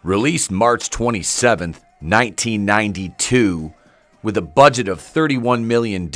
Released March 27th, 1992, with a budget of $31 million,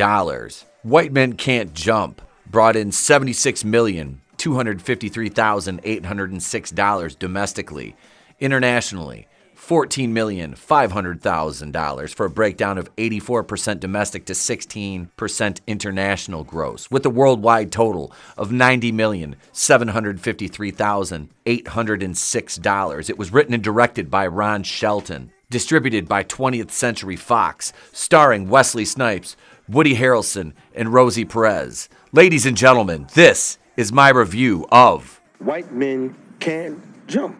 White Men Can't Jump brought in $76,253,806 domestically. Internationally, $14,500,000 for a breakdown of 84% domestic to 16% international gross, with a worldwide total of $90,753,806. It was written and directed by Ron Shelton, distributed by 20th Century Fox, starring Wesley Snipes, Woody Harrelson, and Rosie Perez. Ladies and gentlemen, this is my review of White Men Can't Jump.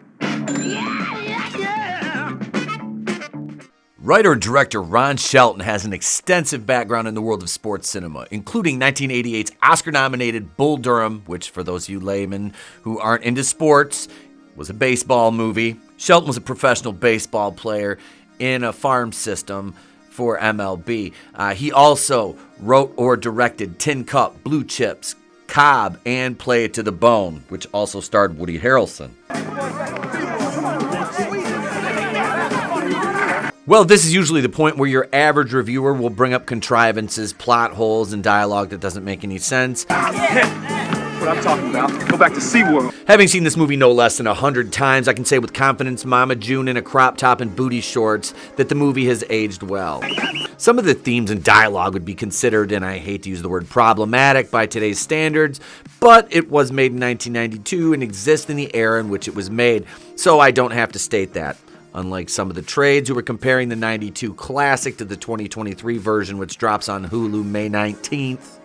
Writer and director Ron Shelton has an extensive background in the world of sports cinema, including 1988's Oscar-nominated Bull Durham, which, for those of you laymen who aren't into sports, was a baseball movie. Shelton was a professional baseball player in a farm system for MLB. He also wrote or directed Tin Cup, Blue Chips, Cobb, and Play It to the Bone, which also starred Woody Harrelson. Well, this is usually the point where your average reviewer will bring up contrivances, plot holes, and dialogue that doesn't make any sense. What I'm talking about. Go back to SeaWorld. Having seen this movie no less than 100 times, I can say with confidence, Mama June in a crop top and booty shorts, that the movie has aged well. Some of the themes and dialogue would be considered, and I hate to use the word problematic by today's standards, but it was made in 1992 and exists in the era in which it was made, so I don't have to state that. Unlike some of the trades who were comparing the 92 classic to the 2023 version, which drops on Hulu May 19th.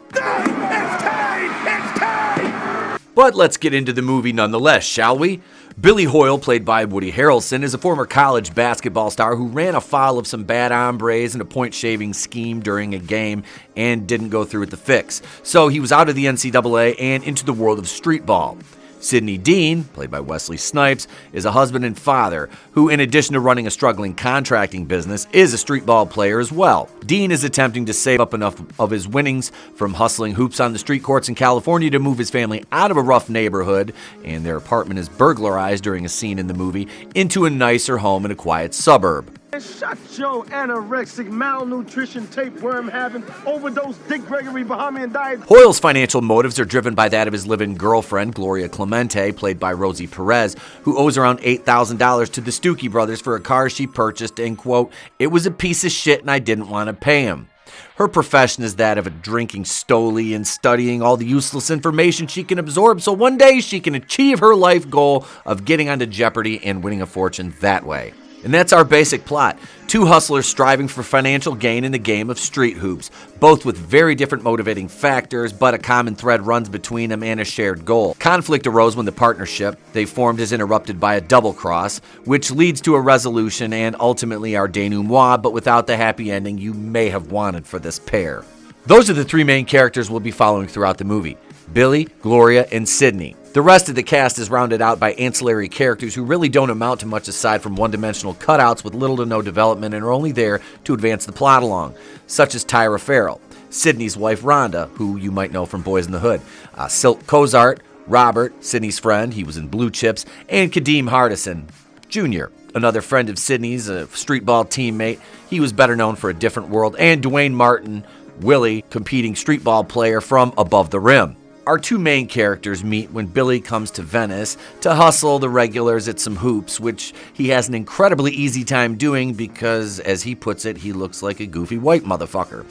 But let's get into the movie nonetheless, shall we? Billy Hoyle, played by Woody Harrelson, is a former college basketball star who ran afoul of some bad hombres in a point-shaving scheme during a game and didn't go through with the fix. So he was out of the NCAA and into the world of street ball. Sidney Dean, played by Wesley Snipes, is a husband and father who, in addition to running a struggling contracting business, is a street ball player as well. Dean is attempting to save up enough of his winnings from hustling hoops on the street courts in California to move his family out of a rough neighborhood, and their apartment is burglarized during a scene in the movie, into a nicer home in a quiet suburb. Shut your anorexic, malnutrition, tapeworm having, overdose, Dick Gregory, Bahamian diet. Hoyle's financial motives are driven by that of his live-in girlfriend, Gloria Clemente, played by Rosie Perez, who owes around $8,000 to the Stuckey brothers for a car she purchased and, quote, "it was a piece of shit and I didn't want to pay him." Her profession is that of a drinking stoli and studying all the useless information she can absorb so one day she can achieve her life goal of getting onto Jeopardy and winning a fortune that way. And that's our basic plot. Two hustlers striving for financial gain in the game of street hoops, both with very different motivating factors, but a common thread runs between them and a shared goal. Conflict arose when the partnership they formed is interrupted by a double cross, which leads to a resolution and ultimately our denouement, but without the happy ending you may have wanted for this pair. Those are the three main characters we'll be following throughout the movie: Billy, Gloria, and Sidney. The rest of the cast is rounded out by ancillary characters who really don't amount to much aside from one-dimensional cutouts with little to no development and are only there to advance the plot along, such as Tyra Farrell, Sidney's wife Rhonda, who you might know from Boys in the Hood, Silk Cozart, Robert, Sidney's friend, he was in Blue Chips, and Kadeem Hardison Jr., another friend of Sidney's, a street ball teammate. He was better known for A Different World, and Dwayne Martin, Willie, competing street ball player from Above the Rim. Our two main characters meet when Billy comes to Venice to hustle the regulars at some hoops, which he has an incredibly easy time doing because, as he puts it, he looks like a goofy white motherfucker.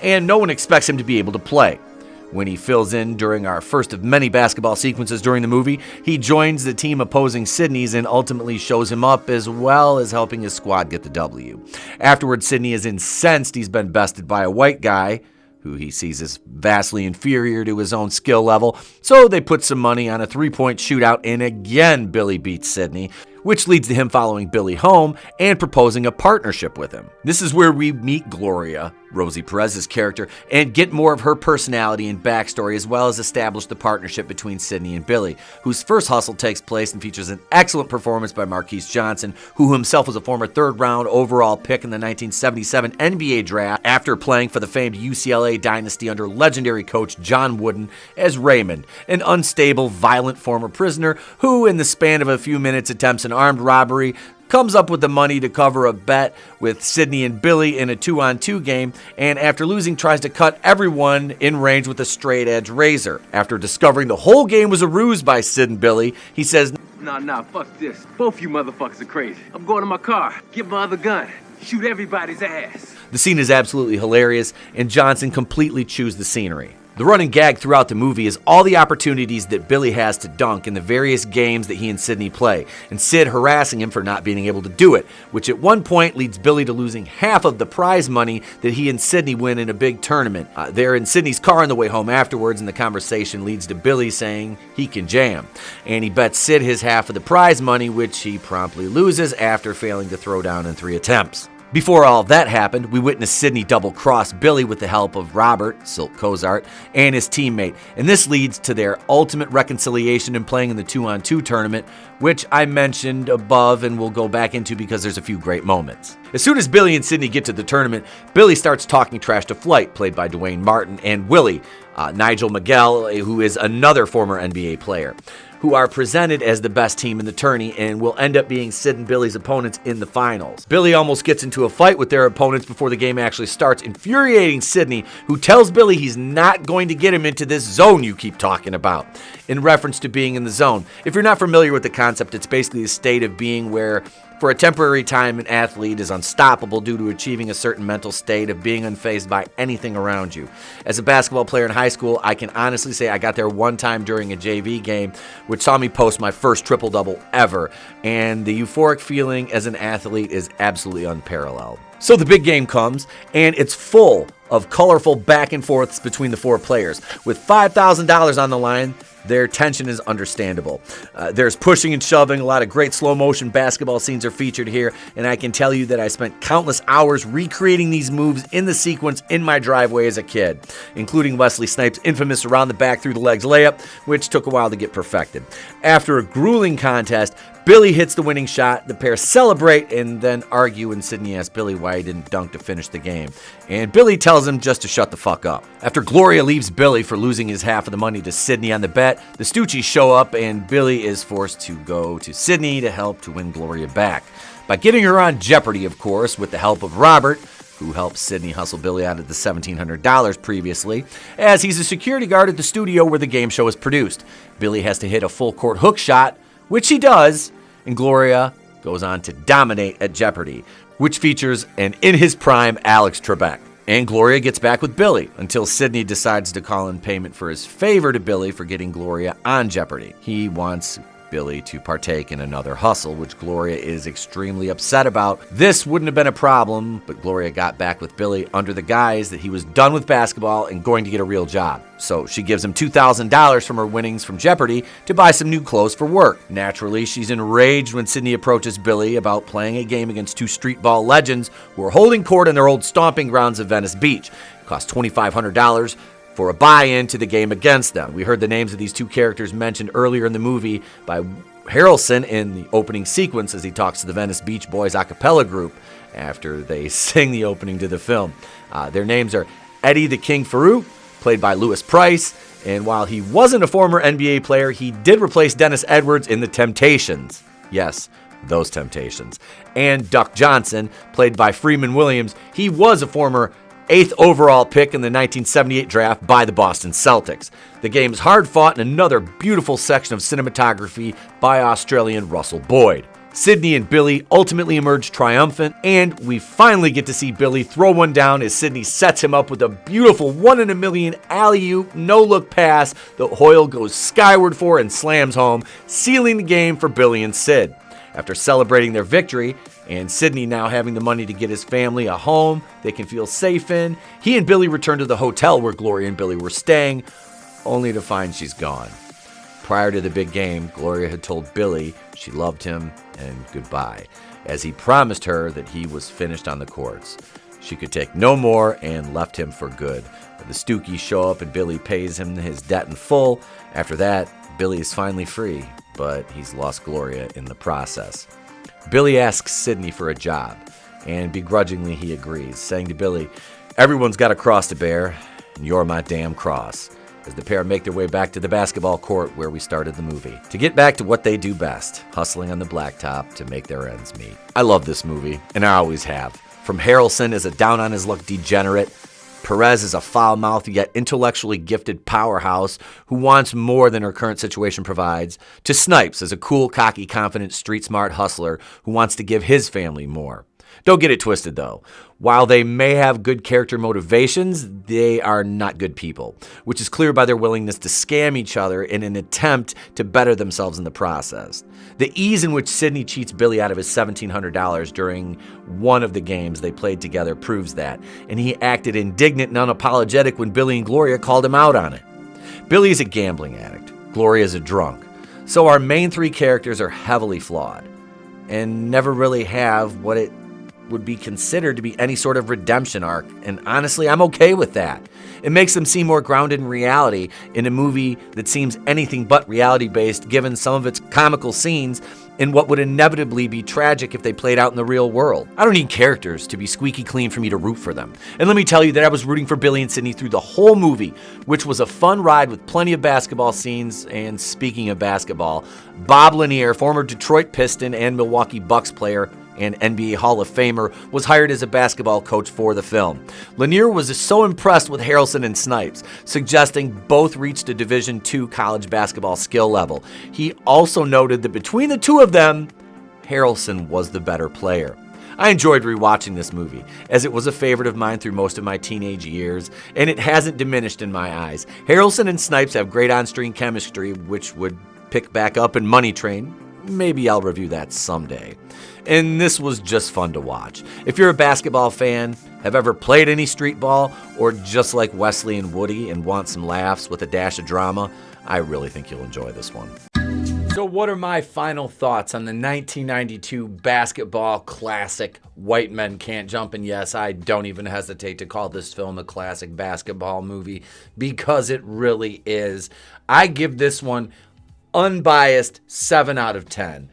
And no one expects him to be able to play. When he fills in during our first of many basketball sequences during the movie, he joins the team opposing Sidney's and ultimately shows him up as well as helping his squad get the W. Afterwards, Sidney is incensed he's been bested by a white guy, who he sees as vastly inferior to his own skill level, so they put some money on a three-point shootout, and again Billy beats Sidney, which leads to him following Billy home and proposing a partnership with him. This is where we meet Gloria, Rosie Perez's character, and get more of her personality and backstory, as well as establish the partnership between Sidney and Billy, whose first hustle takes place and features an excellent performance by Marquise Johnson, who himself was a former third-round overall pick in the 1977 NBA draft after playing for the famed UCLA dynasty under legendary coach John Wooden as Raymond, an unstable, violent former prisoner who, in the span of a few minutes, attempts an armed robbery, comes up with the money to cover a bet with Sydney and Billy in a 2-on-2 game, and after losing tries to cut everyone in range with a straight edge razor. After discovering the whole game was a ruse by Sid and Billy, he says, Nah, fuck this. Both you motherfuckers are crazy. I'm going to my car, get my other gun, shoot everybody's ass. The scene is absolutely hilarious, and Johnson completely chews the scenery. The running gag throughout the movie is all the opportunities that Billy has to dunk in the various games that he and Sydney play, and Sid harassing him for not being able to do it, which at one point leads Billy to losing half of the prize money that he and Sydney win in a big tournament. They're in Sydney's car on the way home afterwards, and the conversation leads to Billy saying he can jam, and he bets Sid his half of the prize money, which he promptly loses after failing to throw down in 3 attempts. Before all that happened, we witnessed Sydney double-cross Billy with the help of Robert, Silk Cozart, and his teammate, and this leads to their ultimate reconciliation in playing in the 2-on-2 tournament, which I mentioned above and will go back into because there's a few great moments. As soon as Billy and Sydney get to the tournament, Billy starts talking trash to Flight, played by Dwayne Martin, and Willie, Nigel Miguel, who is another former NBA player, who are presented as the best team in the tourney and will end up being Sid and Billy's opponents in the finals. Billy almost gets into a fight with their opponents before the game actually starts, infuriating Sydney, who tells Billy he's not going to get him into this zone you keep talking about, in reference to being in the zone. If you're not familiar with the concept, it's basically a state of being where for a temporary time, an athlete is unstoppable due to achieving a certain mental state of being unfazed by anything around you. As a basketball player in high school, I can honestly say I got there one time during a JV game, which saw me post my first triple-double ever, and the euphoric feeling as an athlete is absolutely unparalleled. So the big game comes, and it's full of colorful back and forths between the 4 players. With $5,000 on the line, their tension is understandable. There's pushing and shoving. A lot of great slow motion basketball scenes are featured here, and I can tell you that I spent countless hours recreating these moves in the sequence in my driveway as a kid, including Wesley Snipes' infamous around the back through the legs layup, which took a while to get perfected. After a grueling contest, Billy hits the winning shot, the pair celebrate and then argue, and Sydney asks Billy why he didn't dunk to finish the game. And Billy tells him just to shut the fuck up. After Gloria leaves Billy for losing his half of the money to Sydney on the bet, the Stoochies show up and Billy is forced to go to Sydney to help to win Gloria back. By getting her on Jeopardy, of course, with the help of Robert, who helped Sydney hustle Billy out of the $1,700 previously, as he's a security guard at the studio where the game show is produced. Billy has to hit a full court hook shot, which he does, and Gloria goes on to dominate at Jeopardy, which features an in his prime Alex Trebek. And Gloria gets back with Billy until Sydney decides to call in payment for his favor to Billy for getting Gloria on Jeopardy. He wants Billy to partake in another hustle, which Gloria is extremely upset about. This wouldn't have been a problem, but Gloria got back with Billy under the guise that he was done with basketball and going to get a real job. So she gives him $2,000 from her winnings from Jeopardy to buy some new clothes for work. Naturally, she's enraged when Sydney approaches Billy about playing a game against 2 street ball legends who are holding court in their old stomping grounds of Venice Beach. It costs $2,500 for a buy-in to the game against them. We heard the names of these 2 characters mentioned earlier in the movie by Harrelson in the opening sequence as he talks to the Venice Beach Boys a cappella group after they sing the opening to the film. Their names are Eddie the King Farouk, played by Louis Price, and while he wasn't a former NBA player, he did replace Dennis Edwards in The Temptations. Yes, those Temptations. And Duck Johnson, played by Freeman Williams. He was a former 8th overall pick in the 1978 draft by the Boston Celtics. The game is hard fought and another beautiful section of cinematography by Australian Russell Boyd. Sydney and Billy ultimately emerge triumphant, and we finally get to see Billy throw one down as Sydney sets him up with a beautiful 1 in a million alley-oop, no-look pass that Hoyle goes skyward for and slams home, sealing the game for Billy and Sid. After celebrating their victory, and Sydney now having the money to get his family a home they can feel safe in, he and Billy return to the hotel where Gloria and Billy were staying, only to find she's gone. Prior to the big game, Gloria had told Billy she loved him and goodbye, as he promised her that he was finished on the courts. She could take no more and left him for good. The Stookies show up and Billy pays him his debt in full. After that, Billy is finally free, but he's lost Gloria in the process. Billy asks Sydney for a job, and begrudgingly he agrees, saying to Billy, "Everyone's got a cross to bear, and you're my damn cross." as the pair make their way back to the basketball court where we started the movie, to get back to what they do best, hustling on the blacktop to make their ends meet. I love this movie, and I always have. From Harrelson as a down-on-his-luck degenerate, Perez is a foul-mouthed yet intellectually gifted powerhouse who wants more than her current situation provides, to Snipes as a cool, cocky, confident, street-smart hustler who wants to give his family more. Don't get it twisted, though. While they may have good character motivations, they are not good people, which is clear by their willingness to scam each other in an attempt to better themselves in the process. The ease in which Sidney cheats Billy out of his $1,700 during one of the games they played together proves that, and he acted indignant and unapologetic when Billy and Gloria called him out on it. Billy is a gambling addict. Gloria is a drunk. So our main three characters are heavily flawed and never really have what it would be considered to be any sort of redemption arc, and honestly, I'm okay with that. It makes them seem more grounded in reality in a movie that seems anything but reality-based given some of its comical scenes and what would inevitably be tragic if they played out in the real world. I don't need characters to be squeaky clean for me to root for them. And let me tell you that I was rooting for Billy and Sidney through the whole movie, which was a fun ride with plenty of basketball scenes. And speaking of basketball, Bob Lanier, former Detroit Piston and Milwaukee Bucks player, and NBA Hall of Famer, was hired as a basketball coach for the film. Lanier was so impressed with Harrelson and Snipes, suggesting both reached a Division II college basketball skill level. He also noted that between the two of them, Harrelson was the better player. I enjoyed rewatching this movie, as it was a favorite of mine through most of my teenage years, and it hasn't diminished in my eyes. Harrelson and Snipes have great on-screen chemistry, which would pick back up in Money Train. Maybe I'll review that someday. And this was just fun to watch. If you're a basketball fan, have ever played any street ball, or just like Wesley and Woody and want some laughs with a dash of drama, I really think you'll enjoy this one. So what are my final thoughts on the 1992 basketball classic, White Men Can't Jump? And yes, I don't even hesitate to call this film a classic basketball movie, because it really is. I give this one unbiased 7 out of 10.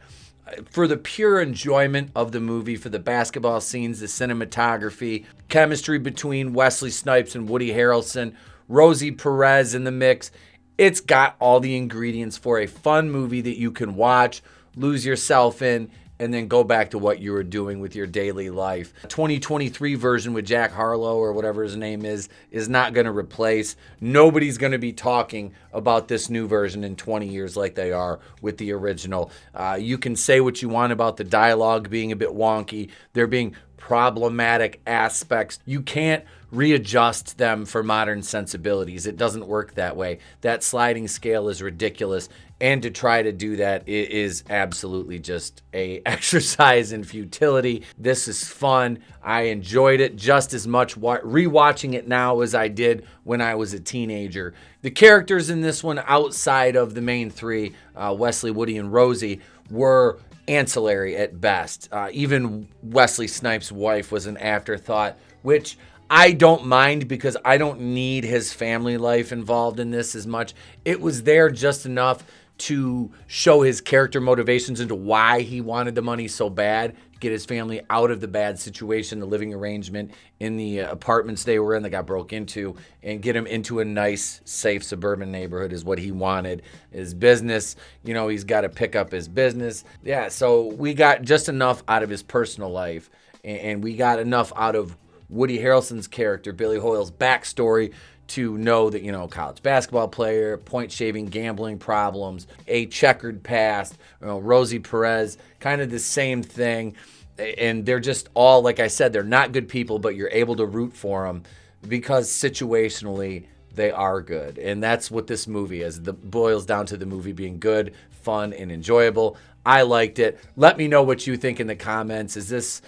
For the pure enjoyment of the movie, for the basketball scenes, the cinematography, chemistry between Wesley Snipes and Woody Harrelson, Rosie Perez in the mix, it's got all the ingredients for a fun movie that you can watch, lose yourself in, and then go back to what you were doing with your daily life. 2023 version with Jack Harlow or whatever his name is not going to replace. Nobody's going to be talking about this new version in 20 years like they are with the original. You can say what you want about the dialogue being a bit wonky. There being problematic aspects. You can't readjust them for modern sensibilities. It doesn't work that way. That sliding scale is ridiculous. And to try to do that is absolutely just a exercise in futility. This is fun. I enjoyed it just as much rewatching it now as I did when I was a teenager. The characters in this one, outside of the main three, Wesley, Woody, and Rosie, were ancillary at best. Even Wesley Snipes' wife was an afterthought, which I don't mind because I don't need his family life involved in this as much. It was there just enough to show his character motivations into why he wanted the money so bad, get his family out of the bad situation, the living arrangement in the apartments they were in that got broke into, and get him into a nice, safe suburban neighborhood is what he wanted. His business, he's got to pick up his business. Yeah, so we got just enough out of his personal life, and we got enough out of Woody Harrelson's character, Billy Hoyle's backstory, to know that, college basketball player, point-shaving, gambling problems, a checkered past, Rosie Perez, kind of the same thing. And they're just all, like I said, they're not good people, but you're able to root for them because situationally they are good. And that's what this movie is. It boils down to the movie being good, fun, and enjoyable. I liked it. Let me know what you think in the comments. Is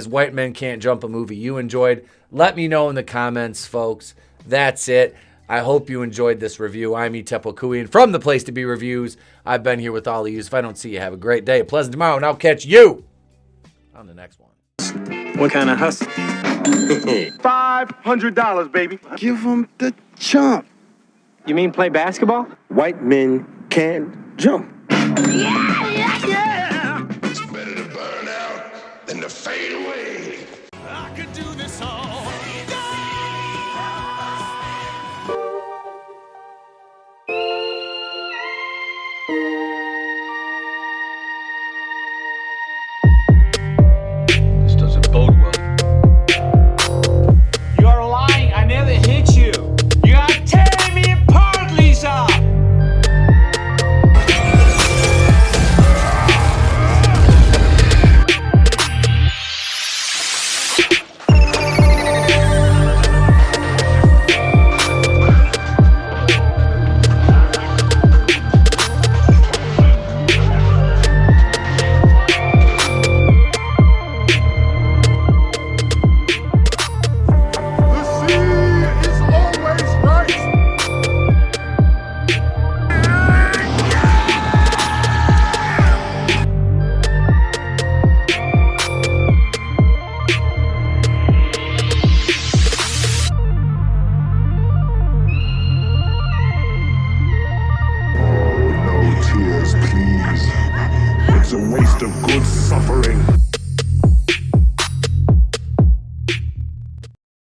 White Men Can't Jump a movie you enjoyed? Let me know in the comments, folks. That's it. I hope you enjoyed this review. I'm Etep Okuian from The Place to Be Reviews. I've been here with all of you. If I don't see you, have a great day, a pleasant tomorrow, and I'll catch you on the next one. What kind of hustle? $500, baby. Give him the chump. You mean play basketball? White men can't jump. Yeah! It's better to burn out than to fade away. I could do this all